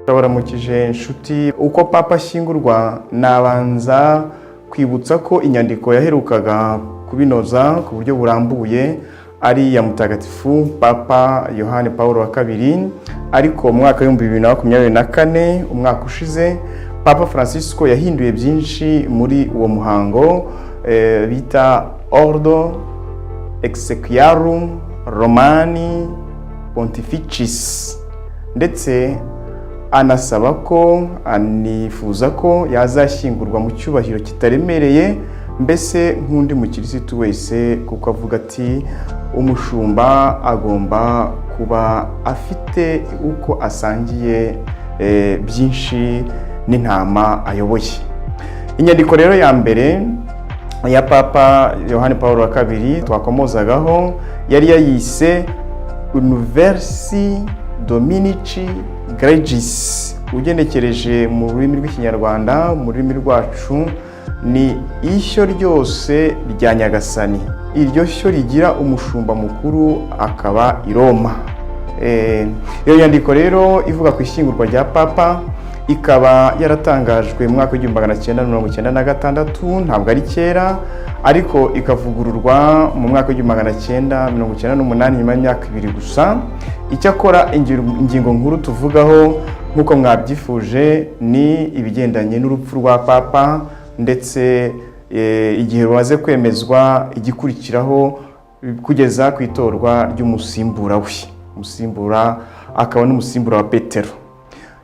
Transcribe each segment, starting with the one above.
Ndabaramukije inshuti, uko papa ashyingurwa nabanza kwibutsa ko inyandiko yaherukaga kubinoza ku buryo burambuye ari ya mutagatifu Papa Yohani Paulo wa kabiri, ariko mu mwaka wa 2024 umwaka ushize Papa Francisco yahinduye byinshi muri uwo muhango bita Ordo Exequiarum Romani Pontificis, ndetse anasaba ko anifuza ko yazashyingurwa mu cyubahiro kitaremereye, mbese nk'undi mukirisitu wese, kuko avuga ati umushumba agomba kuba afite uko asangiye byinshi n'intama ayoboye. Inyandiko rero ya mbere ya Papa Yohani Paulo wa kabiri twakomozagaho yari yayise Universi Dominici Gregis, ugenekereje mu rurimi rw'ikinyarwanda, mu rurimi rwacu ni ishyo ryose rya Nyagasani. Iryo shyo rigira umushumba mukuru akaba i Roma. Iyo nyandiko rero ivuga ku ishyingurwa rya Papa ikaba yaratangajwe mu mwaka wa 1996, ntabwo ari kera, ariko ikavugururwa mu mwaka wa 1998 nyuma y'imyaka 2 gusa. Icyakora ingingo nkuru tuvugaho nk'uko mwabyifuje ni ibigendanye n'urupfu rwa Papa, ndetse igihe rumaze kwemezwa igikurikiraho kugeza ku itorwa ry'umusimbura we. Umusimbura akaba n'umusimbura wa Petero.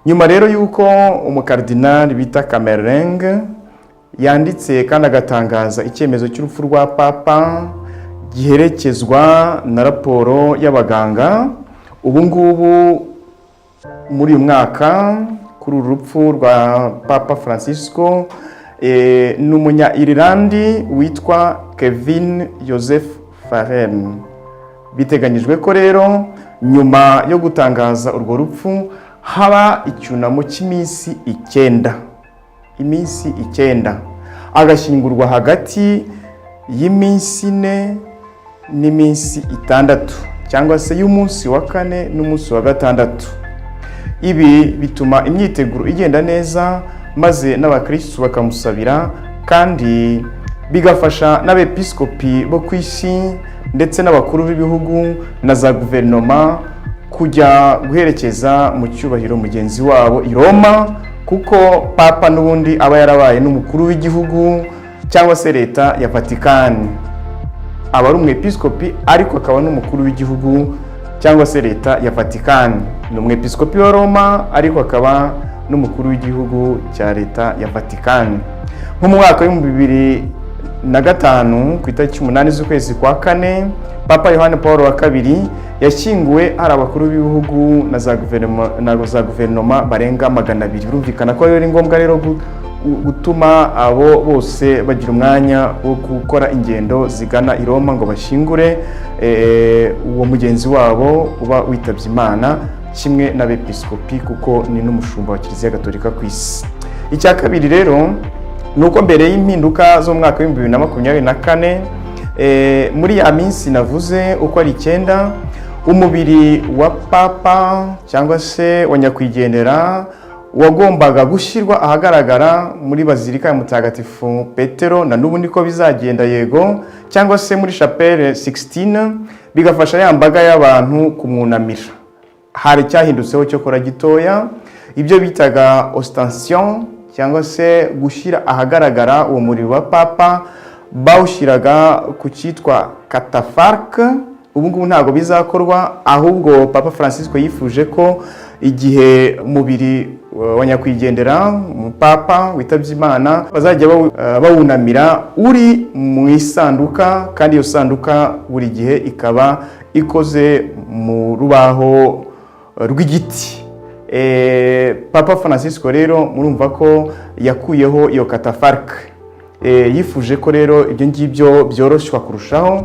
Nyuma rero yuko umukardinali bita Camereng yanditse kandi agatangaza icyemezo cy'urupfu rwa Papa giherekezwa na raporo y'abaganga, ubu ngubu muri uyu mwaka kuri uru rupfu rwa Papa Francisco n'umunya-Irlandi witwa Kevin Joseph Farrell. Biteganyijwe ko rero nyuma yo gutangaza urwo rupfu haba icyunamo cy'iminsi 9, iminsi 9, agashyingurwa hagati y'iminsi 4 n'iminsi 6, cyangwa se y'umunsi wa 4 n'umunsi wa 6. Ibi bituma imyiteguro igenda neza, maze n'abakristo bakamusabira, kandi bigafasha n'abepiskopi bo ku isi ndetse n'abakuru b'ibihugu na za guverinoma kujya guherekeza mu cyubahiro mugenzi wabo i Roma, kuko Papa n'ubundi aba yarabaye n'umukuru w'igihugu cyangwa se leta ya Vatican. Aba ari umwepiskopi ariko akaba n'umukuru w'igihugu cyangwa se leta ya Vatican. Ni umwepiskopi wa Roma ariko akaba n'umukuru w'igihugu cya leta ya Vatican. Nko mu mwaka wa 2005 ku itariki 8 z'ukwezi kwa 4, Papa Yohani Paulo wa kabiri yashyinguwe hari abakuru b'ibihugu na za guverinoma barenga 200. Birumvikana ko ari ngombwa rero gutuma abo bose bagira umwanya wo gukora ingendo zigana i Roma ngo bashyingure uwo mugenzi wabo uba witabye Imana, kimwe n'abepiskopi kuko ni n'umushumba wa Kiliziya Gatolika ku isi. Icya kabiri rero nuko mbere y'impinduka zo mu mwaka wa 2024 muri ya minsi navuze uko ari 9, umubiri wa Papa cyangwa se wa nyakwigendera wagombaga gushyirwa ahagaragara muri bazilika ya mutagatifu Petero, na n'ubu niko bizagenda yego, cyangwa se muri chapelle 16, bigafasha ya mbaga y'abantu kumwunamira. Hari cyahindutseho cyo kora gitoya, ibyo bitaga ostentation cyangwa se gushyira ahagaragara uwo mubiri wa Papa bawushyiraga ku cyitwa catafalque. Ubu ngubu ntabwo bizakorwa, ahubwo Papa Francisco yifuje ko igihe umubiri wa nyakwigendera Papa witabye Imana bazajya bawunamira uri mu isanduka, kandi iyo sanduka buri gihe ikaba ikoze mu rubaho rw'igiti. Papa Francisco rero murumva ko yakuyeho iyo catafalque. Yifuje ko rero ibyo ngibyo byoroshywa kurushaho.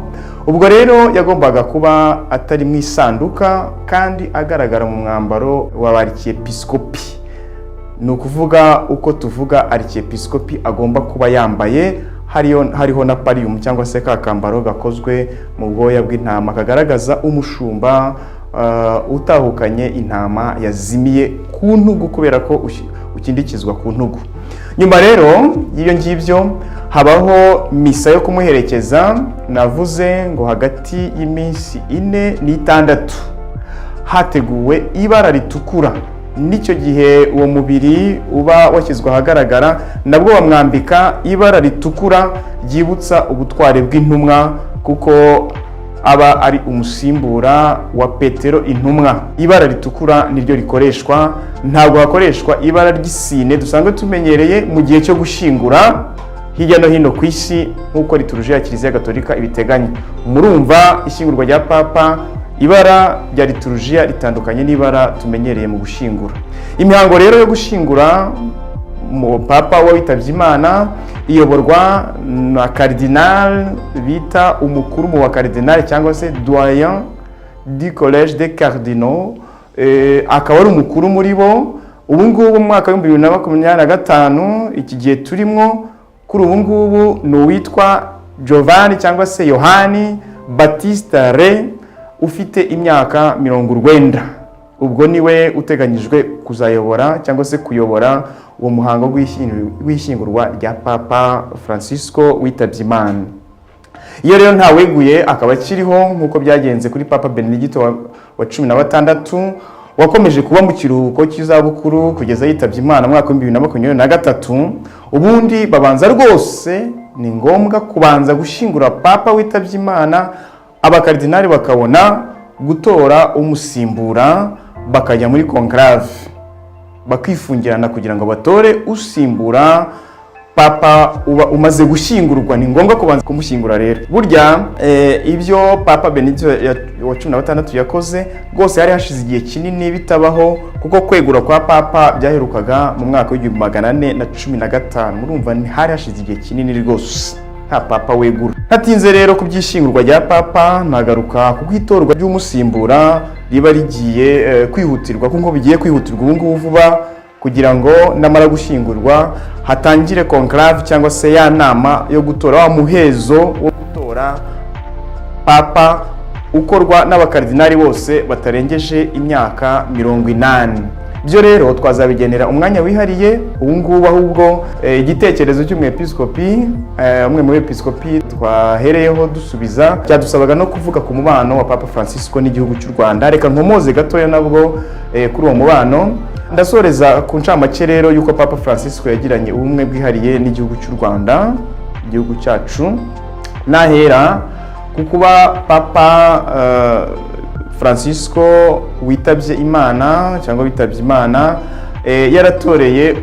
Ubwo rero yagombaga kuba atari mu isanduka kandi agaragara mu mwambaro wa archiepiscopi. Ni ukuvuga uko tuvuga archiepiscopi agomba kuba yambaye, hariho na parium cyangwa se ka kambaro gakozwe mu bwoya bw'intama kagaragaza umushumba utahukanye intama yazimiye ku ntugu kubera ko ukindikizwa ku ntugu. Nyuma rero y'ibyo ngibyo habaho misa yo kumuherekeza, navuze ngo hagati y'iminsi 4 n'6 hateguwe ibara ritukura. Nicyo gihe uwo mubiri uba washyizwe ahagaragara, nabwo bamwambika ibara ritukura ryibutsa ubutware bw'intumwa, kuko aba ari umusimbura wa Petero intumwa. Ibara ritukura niryo rikoreshwa, ntabwo hakoreshwa ibara ry'isine dusanzwe tumenyereye mu gihe cyo gushingura hirya no hino ku isi nk'uko liturujia ya Kiliziya Gatolika ibiteganya. Murumva ishyingurwa rya Papa, ibara rya liturujia ritandukanye n'ibara tumenyereye mu gushingura. Imihango rero yo gushingura mu Papa witavye Imana iyoborwa na cardinal bita umukuru mu wa cardinal cyangwa se doyen du collège des cardinaux, akaba ari umukuru muri bo. Ubu ngubu mu mwaka wa 2025 iki gihe turimo kuri ubu ngubu ni uwitwa Giovanni cyangwa se Yohani Batista Re ufite imyaka 90. Ubwo niwe uteganyijwe kuzayobora cyangwa se kuyobora uwo muhango w'ishyingurwa rya Papa Francisco witavye Imana. Iyo rero ntaweguye akaba akiriho nk'uko byagenze kuri Papa Benedicto wa 16 wakomeje kuba mu kiruhuko cy'izabukuru kugeza yitavye Imana mu mwaka wa 2023. Ubundi babanza rwose, ni ngombwa kubanza gushingura Papa witavye Imana, abakardinali bakabona gutora umusimbura, bakajya muri conclave bakifungirana kugira ngo batore usimbura Papa uba umaze gushingurwa. Ni ngombwa kubanza kumushyingura rero. Burya ibyo Papa Benedicto wa 16 yakoze rwose hari hashize igihe kinini bitabaho, kuko kwegura kwa Papa byaherukaga mu mwaka wa 1415. Murumva hari hashize igihe kinini rwose nta Papa wegura. Hatinze rero ku byishingurwa rya Papa, nagaruka ku kwitorwa ry'umusimbura riba rigiye kwihutirwa, kuko bigiye kwihutirwa ubu ngubu vuba, kugira ngo namara gushingurwa hatangire conclave cyangwa se ya nama yo gutora, wa muhezo wo gutora Papa ukorwa n'abakardinali bose batarengeje imyaka 80. Byo rero twazabigenera umwanya wihariye ubu ngubu, ahubwo igitekerezo cy'umwepiskopi, umwe mu bepiskopi twahereyeho dusubiza, cyadusabaga no kuvuga ku mubano wa Papa Francisco n'igihugu cy'u Rwanda. Reka nkomoze gatoya nabwo kuri uwo mubano. Ndasoreza ku ncamake rero yuko Papa Francisco yagiranye ubumwe bwihariye n'igihugu cy'u Rwanda, igihugu cyacu. Nahera kukuba Papa Francisco witavye Imana cyangwa witavye Imana yaratoreye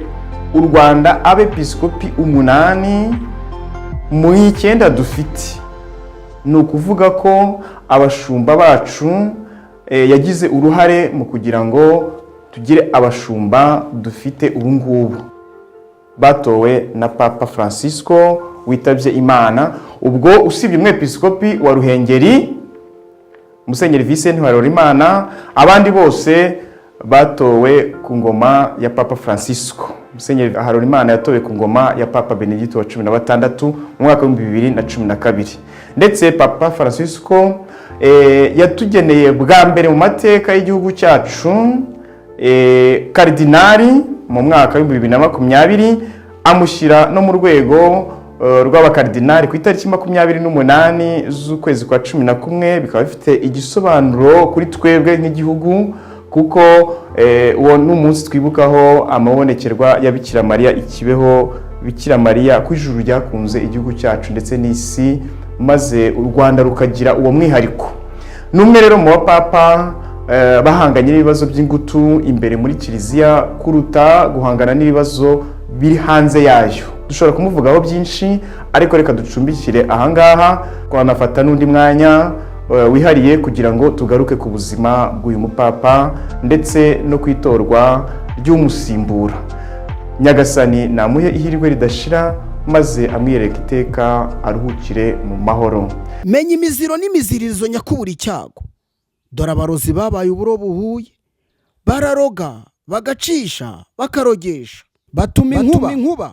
u Rwanda abepiskopi 8 mu 9 dufite. Ni ukuvuga ko abashumba bacu yagize uruhare mu kugira ngo tugire abashumba dufite ubu ngubu, batowe na Papa Francisco witavye Imana. Ubwo usibye umwepiskopi wa Ruhengeri Musenyeri Vincent Harorimana, abandi bose batowe ku ngoma ya Papa Francisco. Musenyeri Harorimana yatowe ku ngoma ya Papa Benedicto wa 16 mu mwaka wa 2012. Ndetse Papa Francisco yatugeneye bwa mbere mu mateka y'igihugu cyacu kardinali mu mwaka wa 2020, amushyira no mu rwego rw'abakardinali ku itariki 28 z'ukwezi kwa 11. Bikaba bifite igisobanuro kuri twebwe nk'igihugu, kuko uwo n'umunsi twibukaho amabonekerwa ya Bikira Mariya ikibeho. Bikira Mariya ku ijuru ryakunze igihugu cyacu ndetse n'isi, maze u Rwanda rukagira uwo mwihariko. Numwe rero mu bapapa bahanganye n'ibibazo by'ingutu imbere muri Kiliziya kuruta guhangana n'ibibazo biri hanze yayo. Dushobora kumuvugaho byinshi, ariko reka ducumbikire ahangaha, twanafata n'undi mwanya wihariye kugira ngo tugaruke ku buzima bw'uyu mupapa ndetse no kwitorwa ry'umusimbura. Nyagasani namuhe ihirwe ridashira, maze amwiyereka iteka aruhukire mu mahoro. Menya imiziro n'imiziririzo nyakubura icyago. Dore abarozi babaye uburo buhuye, bararoga bagacisha bakarogesha, batuma inkuba,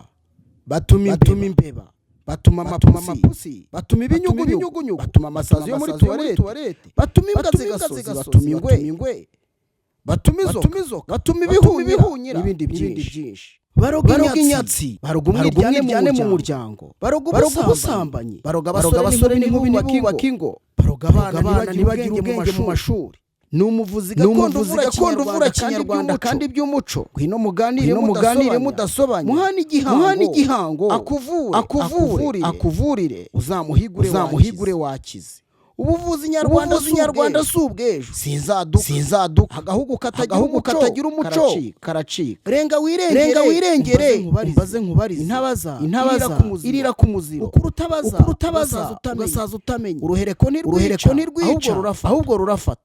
batuma imbeba, batuma amapusi, batuma ibinyugunyugu, batuma amasazi yo muri tuwarete, batuma imbwa zigasozi, batuma ingwe, batuma inzoka, batuma ibihunyira n'ibindi byinshi. Baroga inyatsi, baroga umwiryane mu muryango, baroga ubusambanyi, baroga abasore n'inkumi bubaka ingo, baroga abana ntibagire ubwenge mu mashuri. Ni umuvuzi gakondo uvura kinyarwanda kandi by'umuco. Ngwino muganire mudasobanya, muhana igihango akuvurire, uzamuhigure wakize. Ubuvuzi nyarwanda si ubw'ejo, sinzaduka agahugu katagira umuco karacika. Renga wirengere umbaze nkubarize, intabaza irira ku muziro, ukuru utabaza ugasaza utamenya. Uruhereko ntirwica ahubwo rurafata.